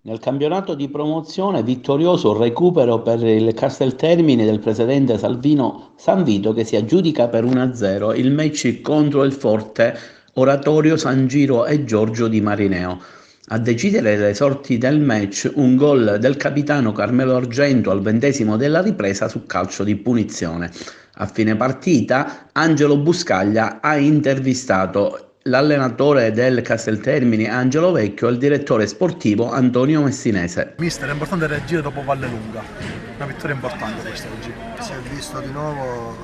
Nel campionato di promozione vittorioso recupero per il Casteltermine del presidente Salvino Sanvito che si aggiudica per 1-0 il match contro il forte Oratorio San Giro e Giorgio Di Marineo. A decidere le sorti del match un gol del capitano Carmelo Argento al 20° della ripresa su calcio di punizione. A fine partita Angelo Buscaglia ha intervistato l'allenatore del Casteltermini Angelo Vecchio e il direttore sportivo Antonio Messinese. Mister, è importante reagire dopo Vallelunga, una vittoria importante questa oggi. Si è visto di nuovo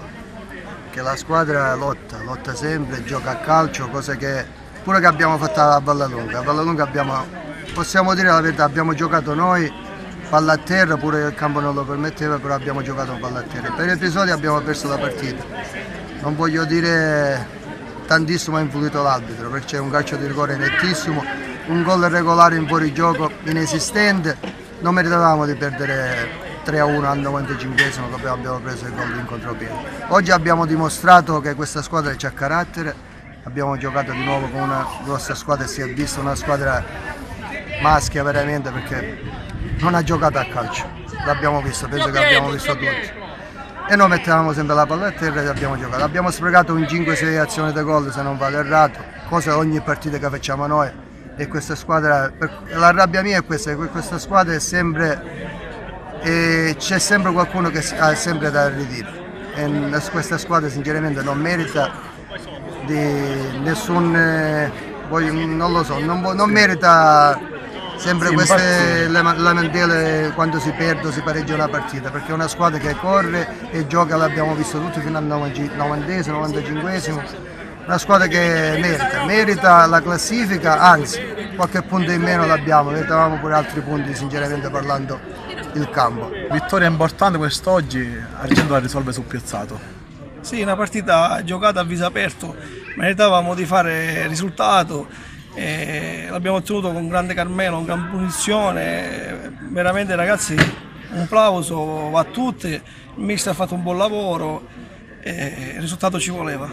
che la squadra lotta sempre, gioca a calcio, cose che pure che abbiamo fatto a Vallelunga. A Vallelunga possiamo dire la verità, abbiamo giocato noi palla a terra, pure il campo non lo permetteva, però abbiamo giocato palla a terra. Per episodi abbiamo perso la partita. Non voglio dire tantissimo ha influito l'arbitro, perché c'è un calcio di rigore nettissimo, un gol regolare in fuorigioco inesistente, non meritavamo di perdere 3-1 al 95esimo che abbiamo preso il gol in contropiede. Oggi abbiamo dimostrato che questa squadra c'ha carattere, abbiamo giocato di nuovo con una grossa squadra e si è vista una squadra maschia veramente perché non ha giocato a calcio, l'abbiamo visto, penso che l'abbiamo visto tutti. E noi mettevamo sempre la palla a terra e abbiamo giocato. Abbiamo sprecato un 5-6 azioni di gol se non vado errato, cosa ogni partita che facciamo noi. E questa squadra, la rabbia mia è questa, che questa squadra è sempre, c'è sempre qualcuno che ha sempre da ridire. E questa squadra sinceramente non merita di nessun, non lo so, non merita sempre queste lamentele quando si perde o si pareggia una partita, perché è una squadra che corre e gioca, l'abbiamo visto tutti fino al 90esimo, 95esimo, una squadra che merita la classifica, anzi qualche punto in meno l'abbiamo, meritavamo pure altri punti sinceramente parlando il campo. Vittoria importante quest'oggi, Argento la risolve sul piazzato. Sì, una partita giocata a viso aperto, meritavamo di fare risultato. L'abbiamo ottenuto con grande Carmelo, con gran punizione, veramente ragazzi un applauso a tutti, il mister ha fatto un buon lavoro e il risultato ci voleva.